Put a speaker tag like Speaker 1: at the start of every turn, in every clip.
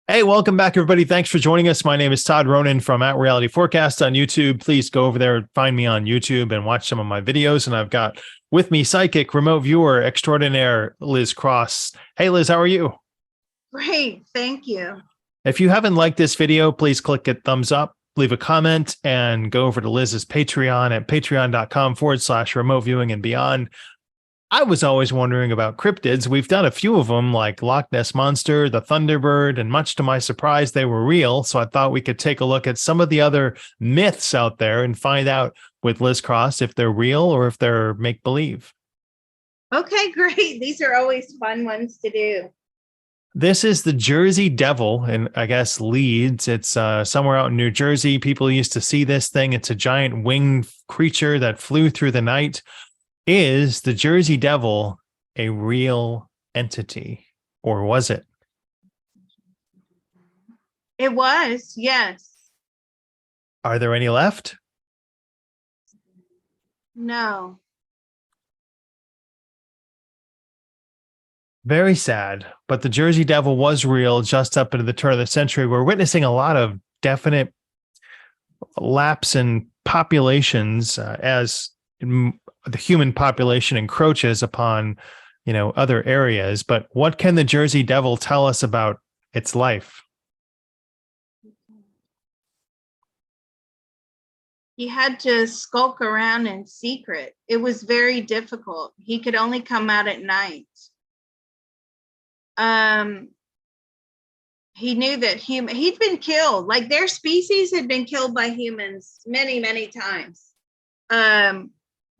Speaker 1: Hey, welcome back, everybody. Thanks for joining us. My name is Todd Ronan from At Reality Forecast on YouTube. Please go over there and find me on YouTube and watch some of my videos. And I've got with me psychic, remote viewer extraordinaire, Liz Cross. Hey, Liz, how are you?
Speaker 2: Great. Thank you.
Speaker 1: If you haven't liked this video, please click it thumbs up, leave a comment, and go over to Liz's Patreon at patreon.com/remote viewing and beyond. I was always wondering about cryptids. We've done a few of them, like Loch Ness Monster, the Thunderbird, and much to my surprise, they were real. So I thought we could take a look at some of the other myths out there and find out with Liz Cross if they're real or if they're make-believe.
Speaker 2: Okay, great. These are always fun ones to do.
Speaker 1: This is the Jersey Devil in, I guess, Leeds. It's somewhere out in New Jersey. People used to see this thing. It's a giant winged creature that flew through the night. Is the Jersey Devil a real entity, or was it?
Speaker 2: It was, yes.
Speaker 1: Are there any left?
Speaker 2: No.
Speaker 1: Very sad, but the Jersey Devil was real just up into the turn of the century. We're witnessing a lot of definite lapse in populations as the human population encroaches upon, other areas. But what can the Jersey Devil tell us about its life?
Speaker 2: He had to skulk around in secret. It was very difficult. He could only come out at night. He knew that he'd been killed. Like, their species had been killed by humans many, many times.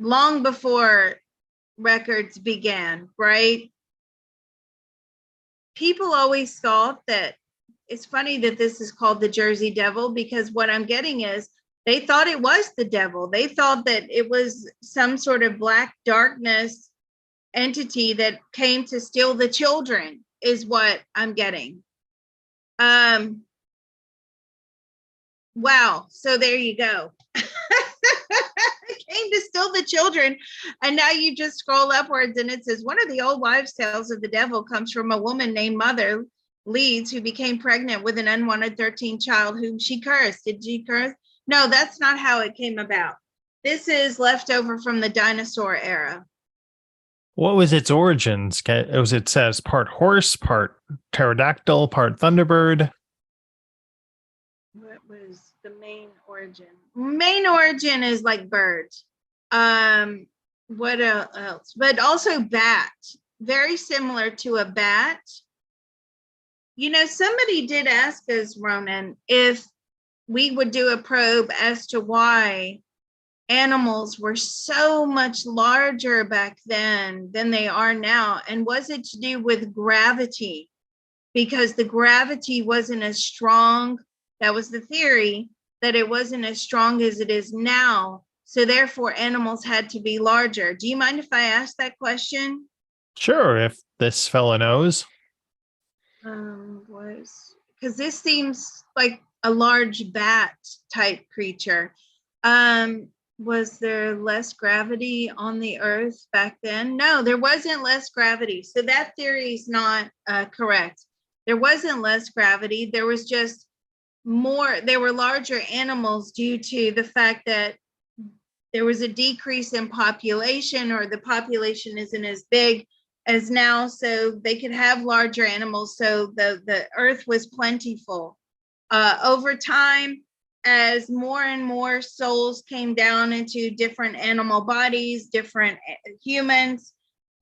Speaker 2: Long before records began, right? People always thought that, it's funny that this is called the Jersey Devil, because what I'm getting is they thought it was the devil. They thought that it was some sort of black darkness entity that came to steal the children, is what I'm getting. Wow. So there you go. Came to steal the children, and now you just scroll upwards and it says, one of the old wives' tales of the devil comes from a woman named Mother Leeds, who became pregnant with an unwanted 13th child whom she cursed. Did she curse? No, that's not how it came about. This is left over from the dinosaur era.
Speaker 1: What was its origins? It says part horse, part pterodactyl, part thunderbird.
Speaker 2: What was the main origin? Main origin is like bird. What else? But also bat. Very similar to a bat. Somebody did ask us, Ronan, if we would do a probe as to why animals were so much larger back then than they are now. And was it to do with gravity? Because the gravity wasn't as strong. That was the theory, that it wasn't as strong as it is now. So therefore, animals had to be larger. Do you mind if I ask that question?
Speaker 1: Sure, if this fella knows.
Speaker 2: Because this seems like a large bat type creature. Was there less gravity on the earth back then? No, there wasn't less gravity. So that theory is not correct. There wasn't less gravity. There was just there were larger animals due to the fact that there was a decrease in population, or the population isn't as big as now, so they could have larger animals. So the earth was plentiful. Over time, as more and more souls came down into different animal bodies, different humans,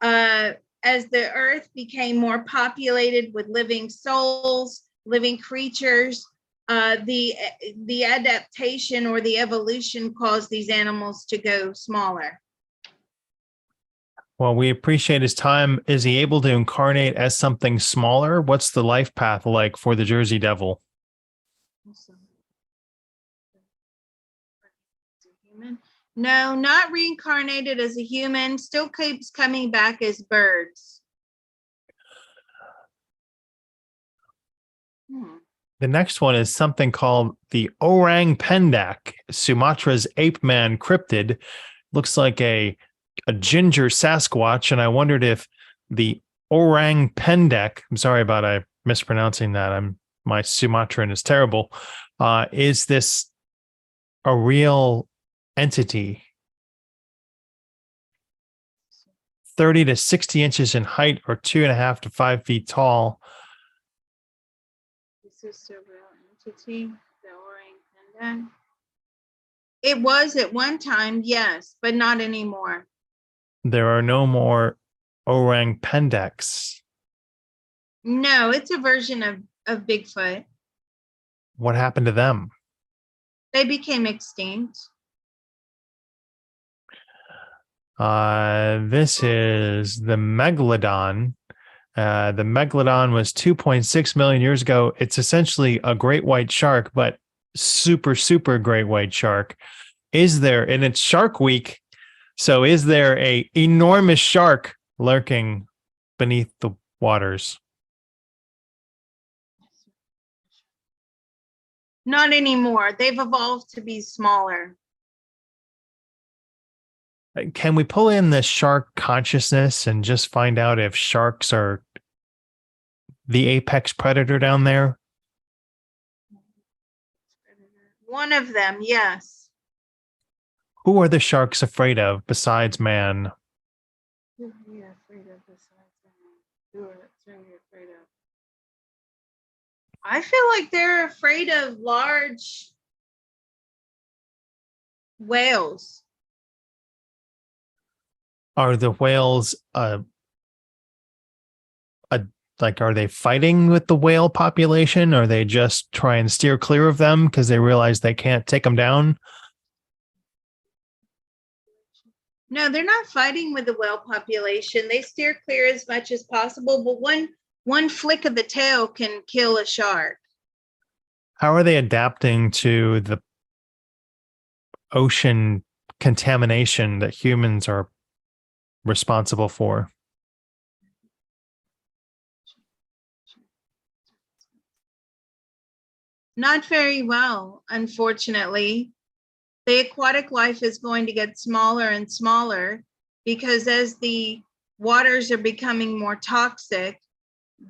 Speaker 2: as the earth became more populated with living souls, living creatures, the adaptation or the evolution caused these animals to go smaller.
Speaker 1: Well, we appreciate his time. Is he able to incarnate as something smaller? What's the life path like for the Jersey Devil?
Speaker 2: No, not reincarnated as a human, still keeps coming back as birds. Hmm.
Speaker 1: The next one is something called the orang pendek, Sumatra's ape man cryptid. Looks like a ginger Sasquatch, and I wondered if the orang pendek, I'm sorry about I mispronouncing that. My Sumatran is terrible. Is this a real entity? 30 to 60 inches in height, or 2.5 to 5 feet tall.
Speaker 2: Is this a real entity? The orang pendek? It was at one time, yes, but not anymore.
Speaker 1: There are no more orang pendeks.
Speaker 2: No, it's a version of Bigfoot.
Speaker 1: What happened to them?
Speaker 2: They became extinct.
Speaker 1: This is the Megalodon. The Megalodon was 2.6 million years ago. It's essentially a great white shark, but super, super great white shark. Is there, and it's Shark Week, so is there a enormous shark lurking beneath the waters?
Speaker 2: Not anymore. They've evolved to be smaller.
Speaker 1: Can we pull in the shark consciousness and just find out if sharks are the apex predator down there?
Speaker 2: One of them, yes.
Speaker 1: Who are the sharks afraid of besides man?
Speaker 2: Who are you afraid of besides them? Who are you afraid of? I feel like they're afraid of large whales.
Speaker 1: Are the whales like, are they fighting with the whale population? Or they just try and steer clear of them because they realize they can't take them down?
Speaker 2: No, they're not fighting with the whale population. They steer clear as much as possible, but one flick of the tail can kill a shark.
Speaker 1: How are they adapting to the ocean contamination that humans are responsible for?
Speaker 2: Not very well, unfortunately. The aquatic life is going to get smaller and smaller because as the waters are becoming more toxic,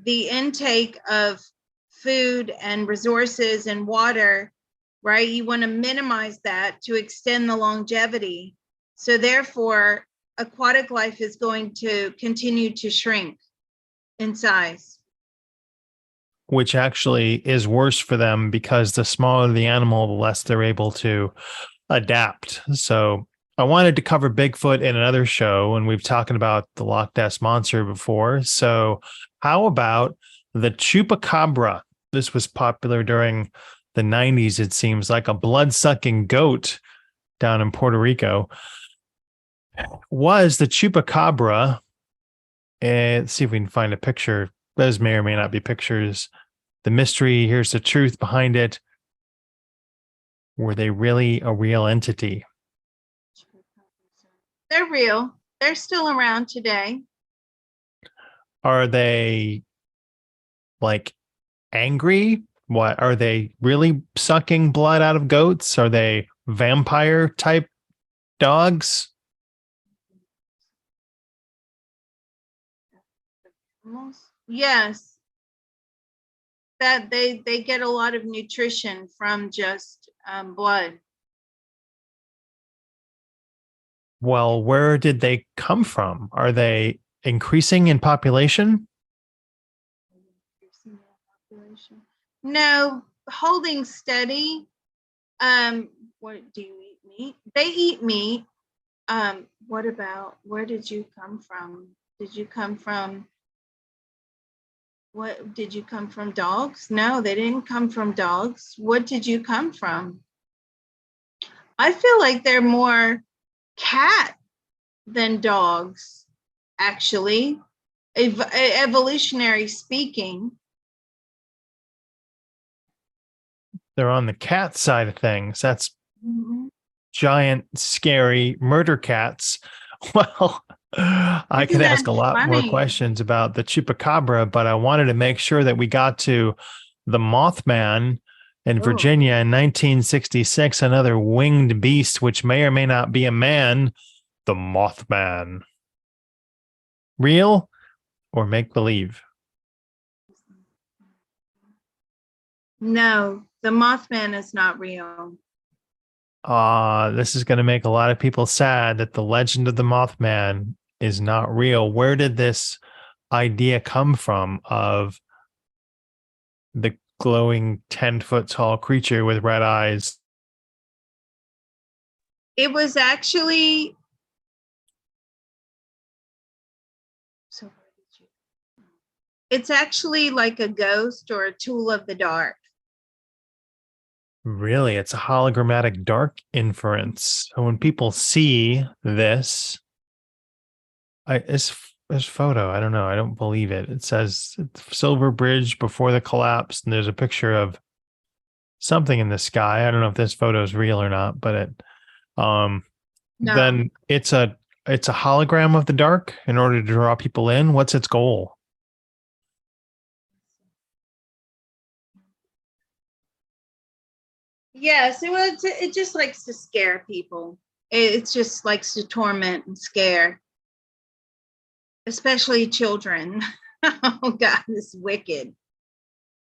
Speaker 2: the intake of food and resources and water, right? You want to minimize that to extend the longevity. So therefore, aquatic life is going to continue to shrink in size.
Speaker 1: Which actually is worse for them because the smaller the animal, the less they're able to adapt. So I wanted to cover Bigfoot in another show, and we've talked about the Loch Ness Monster before. So how about the chupacabra? This was popular during the 90s, it seems, like a blood-sucking goat down in Puerto Rico. Was the chupacabra, and let's see if we can find a picture. Those may or may not be pictures. The mystery, here's the truth behind it. Were they really a real entity?
Speaker 2: They're real. They're still around today.
Speaker 1: Are they like angry? What are they really sucking blood out of goats? Are they vampire type dogs?
Speaker 2: Yes. That they get a lot of nutrition from just blood.
Speaker 1: Well, where did they come from? Are they increasing in population?
Speaker 2: No, holding steady. What do you eat meat? They eat meat. What about where did you come from? Did you come from what did you come from dogs? No, they didn't come from dogs. What did you come from? I feel like they're more cat than dogs, actually, evolutionary speaking.
Speaker 1: They're on the cat side of things. That's giant, scary murder cats. Well, I could ask a lot more questions about the chupacabra, but I wanted to make sure that we got to the Mothman in
Speaker 2: Oh.
Speaker 1: Virginia in 1966, another winged beast, which may or may not be a man, the Mothman. Real or make believe?
Speaker 2: No, the Mothman is not real.
Speaker 1: This is going to make a lot of people sad that the legend of the Mothman is not real. Where did this idea come from of the glowing 10-foot tall creature with red eyes?
Speaker 2: It was actually it's actually like a ghost or a tool of the dark.
Speaker 1: Really, it's a hologrammatic dark inference. So when people see this, this photo, I don't know, I don't believe it. It says Silver Bridge before the collapse, and there's a picture of something in the sky. I don't know if this photo is real or not, but it
Speaker 2: No.
Speaker 1: then it's a hologram of the dark in order to draw people in. What's its goal?
Speaker 2: Yes, it just likes to scare people. It just likes to torment and scare, especially children. Oh God, this is wicked.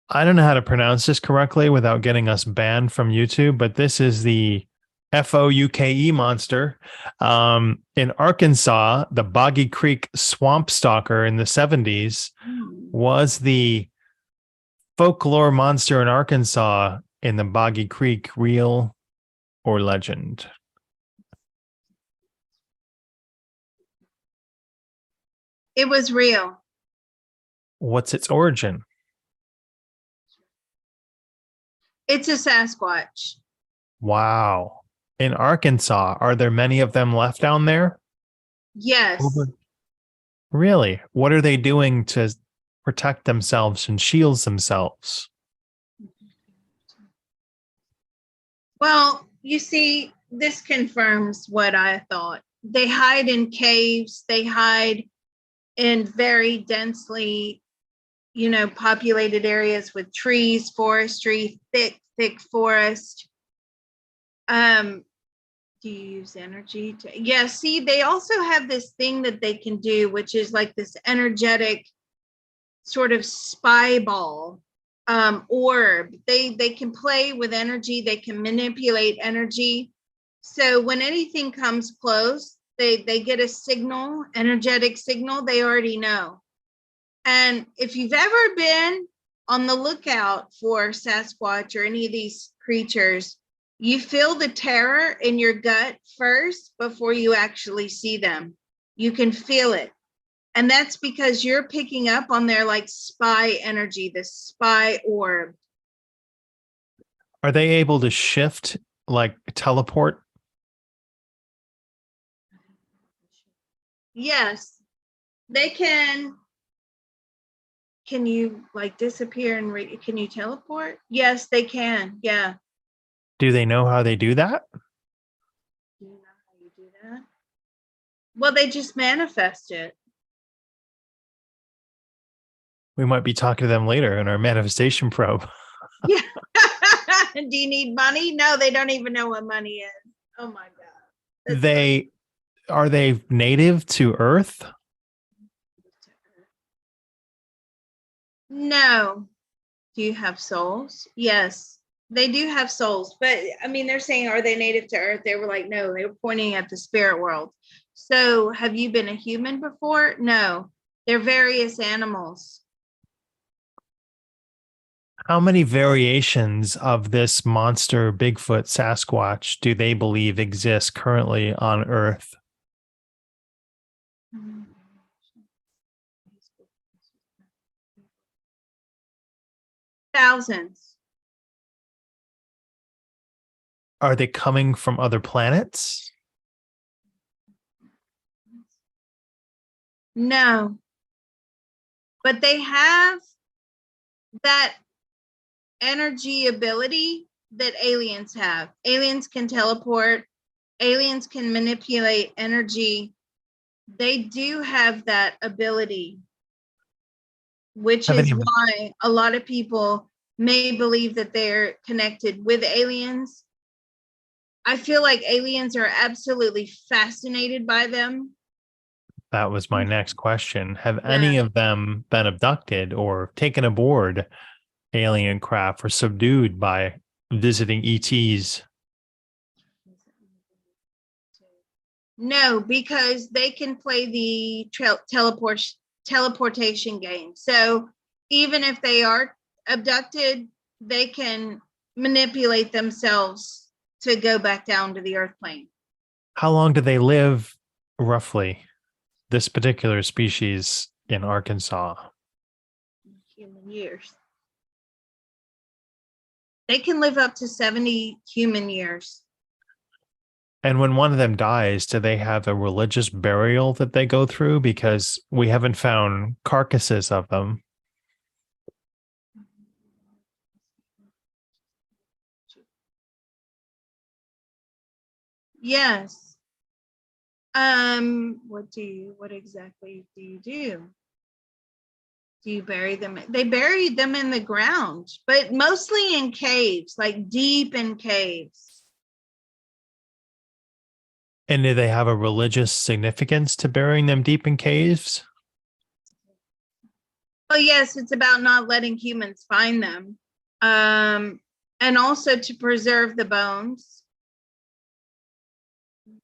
Speaker 1: I don't know how to pronounce this correctly without getting us banned from YouTube, but this is the FOUKE monster. In Arkansas, the Boggy Creek swamp stalker in the 70s was the folklore monster in Arkansas in the Boggy Creek, real or legend?
Speaker 2: It was real.
Speaker 1: What's its origin?
Speaker 2: It's a Sasquatch.
Speaker 1: Wow. In Arkansas, are there many of them left down there?
Speaker 2: Yes.
Speaker 1: Really? What are they doing to protect themselves and shield themselves?
Speaker 2: Well, you see, this confirms what I thought. They hide in caves. They hide in very densely, populated areas with trees, forestry, thick forest. Do you use energy to? Yeah, see, they also have this thing that they can do, which is like this energetic sort of spy ball orb. They can play with energy, they can manipulate energy. So when anything comes close, they get a signal, energetic signal, they already know. And if you've ever been on the lookout for Sasquatch or any of these creatures, you feel the terror in your gut first before you actually see them. You can feel it. And that's because you're picking up on their like spy energy, this spy orb.
Speaker 1: Are they able to shift, like teleport?
Speaker 2: Yes, they can. Can you like disappear and can you teleport? Yes, they can. Yeah.
Speaker 1: Do they know how they do that?
Speaker 2: Do you know how you do that? Well, they just manifest it.
Speaker 1: We might be talking to them later in our manifestation probe.
Speaker 2: Yeah. Do you need money? No, they don't even know what money is. Oh my God.
Speaker 1: Are they native to Earth?
Speaker 2: No. Do you have souls? Yes, they do have souls. But I mean, they're saying, are they native to Earth? They were like, no, they were pointing at the spirit world. So have you been a human before? No, they're various animals.
Speaker 1: How many variations of this monster Bigfoot Sasquatch do they believe exist currently on Earth?
Speaker 2: Thousands.
Speaker 1: Are they coming from other planets?
Speaker 2: No, but they have that energy ability that aliens have. Aliens can teleport, aliens can manipulate energy. They do have that ability, which is why a lot of people may believe that they're connected with aliens. I feel like aliens are absolutely fascinated by them.
Speaker 1: That was my next question. Have
Speaker 2: Yeah.
Speaker 1: any of them been abducted or taken aboard alien craft or subdued by visiting ETs?
Speaker 2: No, because they can play the teleportation game. So even if they are abducted, they can manipulate themselves to go back down to the Earth plane.
Speaker 1: How long do they live, roughly, this particular species in Arkansas?
Speaker 2: Human years. They can live up to 70 human years.
Speaker 1: And when one of them dies, do they have a religious burial that they go through? Because we haven't found carcasses of them.
Speaker 2: Yes. What exactly do you do? Do you bury them? They buried them in the ground, but mostly in caves, like deep in caves.
Speaker 1: And do they have a religious significance to burying them deep in caves?
Speaker 2: Well, yes, it's about not letting humans find them. And also to preserve the bones.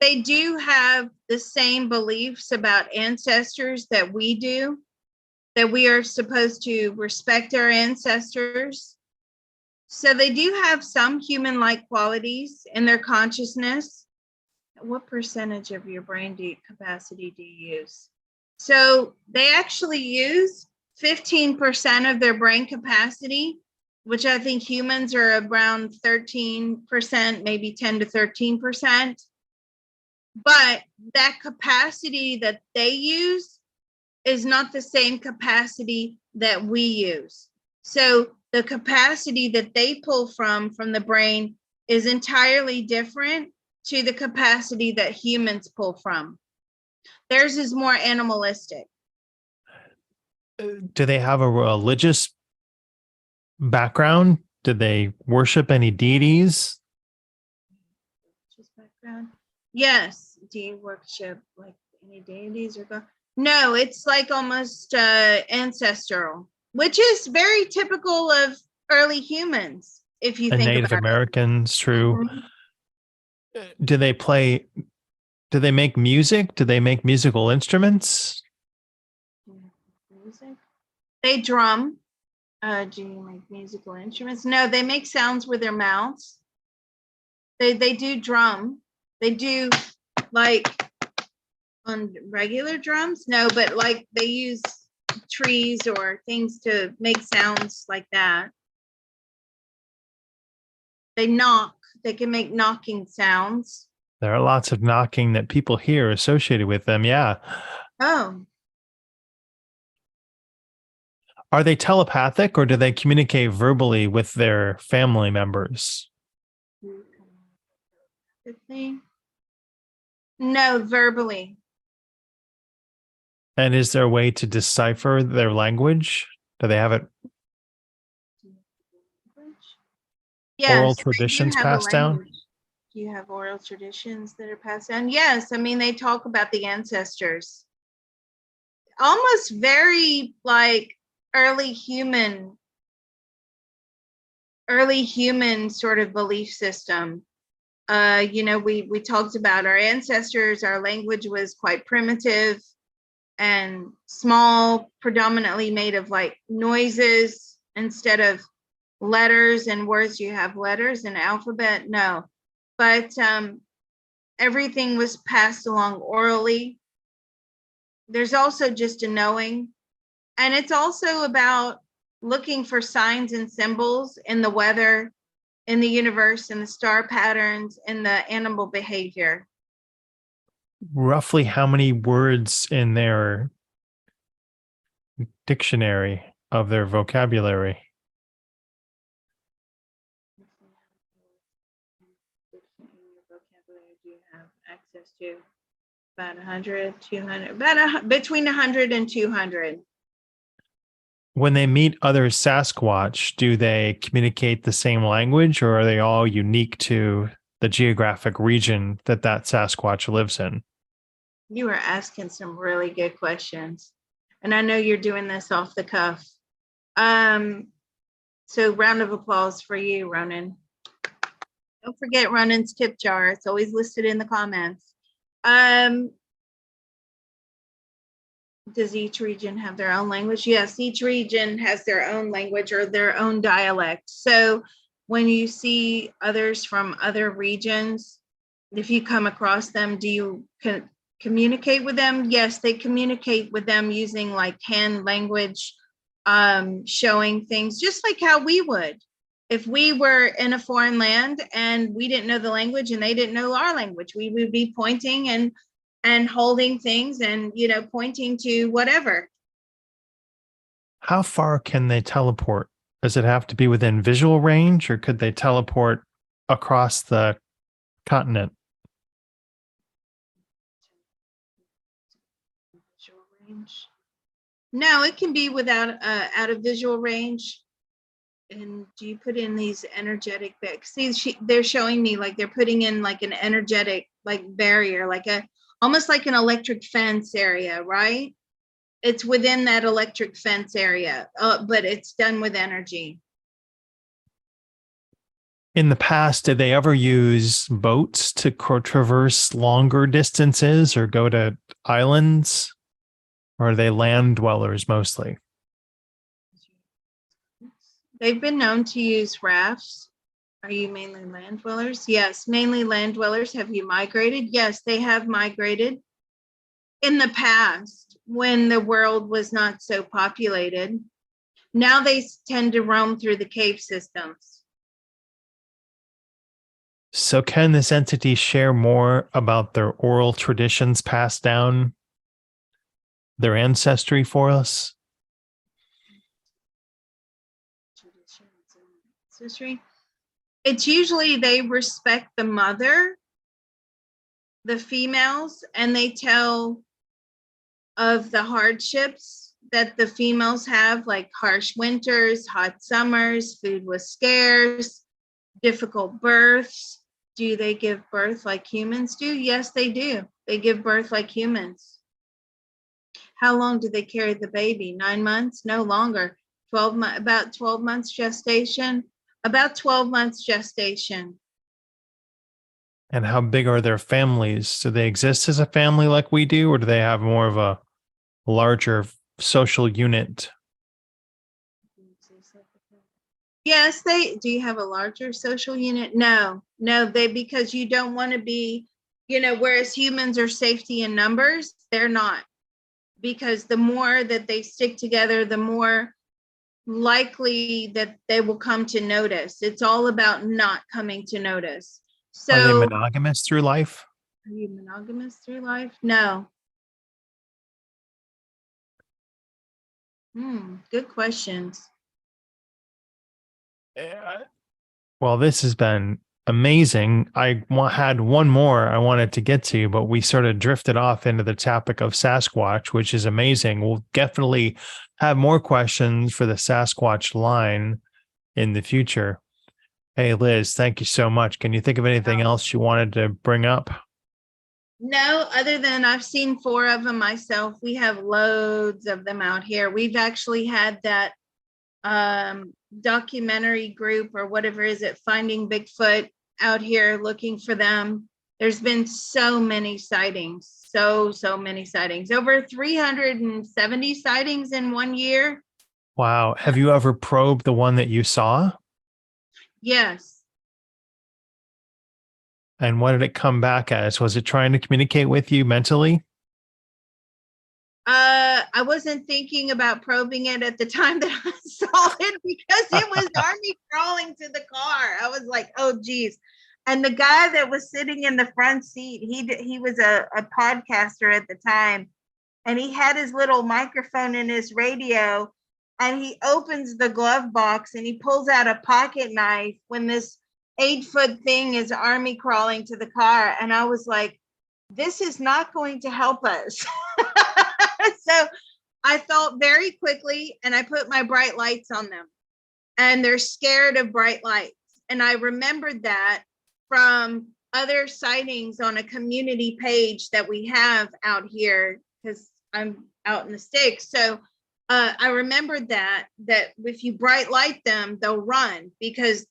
Speaker 2: They do have the same beliefs about ancestors that we do, that we are supposed to respect our ancestors. So they do have some human-like qualities in their consciousness. What percentage of your brain capacity do you use? So they actually use 15% of their brain capacity, which I think humans are around 13%, maybe 10 to 13%. But that capacity that they use is not the same capacity that we use. So the capacity that they pull from the brain is entirely different to the capacity that humans pull from. Theirs is more animalistic.
Speaker 1: Do they have a religious background? Do they worship any deities?
Speaker 2: Background. Yes. Do you worship like any deities or God? No, it's like almost ancestral, which is very typical of early humans, if you
Speaker 1: And
Speaker 2: think
Speaker 1: Native
Speaker 2: about
Speaker 1: Americans,
Speaker 2: it.
Speaker 1: true. Do they play? Do they make music? Do they make musical instruments?
Speaker 2: Music. They drum. Do you make musical instruments? No, they make sounds with their mouths. They do drum. They do like on regular drums. No, but like they use trees or things to make sounds like that. They knock. They can make knocking sounds.
Speaker 1: There are lots of knocking that people hear associated with them. Yeah.
Speaker 2: Oh,
Speaker 1: Are they telepathic or do they communicate verbally with their family members?
Speaker 2: good thing. No, verbally.
Speaker 1: And is there a way to decipher their language? Do they have it oral
Speaker 2: Yes, they do
Speaker 1: traditions
Speaker 2: have a
Speaker 1: passed down?
Speaker 2: language. Do you have oral traditions that are passed down? Yes, I mean they talk about the ancestors. Almost very like early human sort of belief system. We talked about our ancestors. Our language was quite primitive and small, predominantly made of like noises instead of letters and words. You have letters and alphabet. No, but everything was passed along orally. There's also just a knowing, and it's also about looking for signs and symbols in the weather, in the universe, in the star patterns, in the animal behavior.
Speaker 1: Roughly how many words in their dictionary of their vocabulary?
Speaker 2: Do you have access to about 100, 200, between 100 and 200.
Speaker 1: When they meet other Sasquatch, do they communicate the same language, or are they all unique to the geographic region that Sasquatch lives in?
Speaker 2: You are asking some really good questions. And I know you're doing this off the cuff. So round of applause for you, Ronan. Don't forget Ronan's tip jar. It's always listed in the comments. Does each region have their own language? Yes, each region has their own language or their own dialect. So when you see others from other regions, if you come across them, do you communicate with them? Yes, they communicate with them using like hand language, showing things just like how we would. If we were in a foreign land and we didn't know the language and they didn't know our language, we would be pointing and holding things and, you know, pointing to whatever.
Speaker 1: How far can they teleport? Does it have to be within visual range, or could they teleport across the continent?
Speaker 2: Visual range. No, it can be without out of visual range. And do you put in these energetic bags? See, they're showing me like they're putting in like an energetic like barrier, like a almost like an electric fence area, right? It's within that electric fence area, but it's done with energy.
Speaker 1: In the past, did they ever use boats to traverse longer distances or go to islands? Or are they land dwellers mostly?
Speaker 2: They've been known to use rafts. Are you mainly land dwellers? Yes, mainly land dwellers. Have you migrated? Yes, they have migrated in the past when the world was not so populated. Now they tend to roam through the cave systems.
Speaker 1: So, can this entity share more about their oral traditions passed down, their ancestry for us?
Speaker 2: It's usually they respect the mother, the females, and they tell of the hardships that the females have, like harsh winters, hot summers, food was scarce, difficult births. Do they give birth like humans do? Yes, they do. They give birth like humans. How long do they carry the baby? 9 months? No longer. 12 months, about 12 months gestation. About 12 months gestation.
Speaker 1: And how big are their families? Do they exist as a family like we do, or do they have more of a larger social unit?
Speaker 2: Yes, they do. You have a larger social unit? No, because you don't want to be, you know, whereas humans are safety in numbers, they're not. Because the more that they stick together, the more likely that they will come to notice. It's all about not coming to notice. So,
Speaker 1: are they monogamous through life?
Speaker 2: Are you monogamous through life? No. Good questions.
Speaker 1: Well, this has been amazing. I had one more I wanted to get to, but we sort of drifted off into the topic of Sasquatch, which is amazing. We'll definitely have more questions for the Sasquatch line in the future. Hey, Liz, thank you so much. Can you think of anything else you wanted to bring up?
Speaker 2: No, other than I've seen 4 of them myself. We have loads of them out here. We've actually had that documentary group or whatever is it, Finding Bigfoot, out here looking for them. There's been so many sightings, so many sightings, over 370 sightings in 1 year.
Speaker 1: Wow. Have you ever probed the one that you saw?
Speaker 2: Yes.
Speaker 1: And what did it come back as? Was it trying to communicate with you mentally?
Speaker 2: I wasn't thinking about probing it at the time that I saw it because it was army crawling to the car. I was like, oh geez. And the guy that was sitting in the front seat, he was a podcaster at the time, and he had his little microphone in his radio, and he opens the glove box and he pulls out a pocket knife when this 8-foot thing is army crawling to the car. And I was like, this is not going to help us. So I thought very quickly and I put my bright lights on them, and they're scared of bright lights. And I remembered that from other sightings on a community page that we have out here, because I'm out in the sticks. So I remembered that if you bright light them, they'll run, because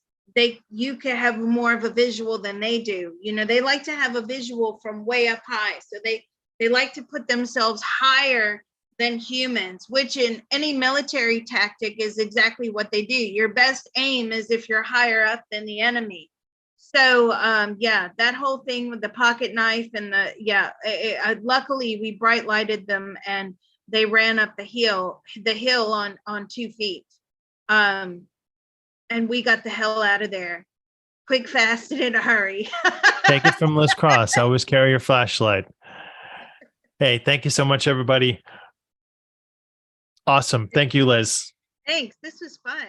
Speaker 2: you can have more of a visual than they do. You know, they like to have a visual from way up high. So they like to put themselves higher than humans, which in any military tactic is exactly what they do. Your best aim is if you're higher up than the enemy. So yeah, that whole thing with the pocket knife and luckily we bright lighted them and they ran up the hill on 2 feet. And we got the hell out of there quick, fast, and in a hurry.
Speaker 1: Take it from Liz Cross. Always carry your flashlight. Hey, thank you so much, everybody. Awesome. Thank you, Liz.
Speaker 2: Thanks. This was fun.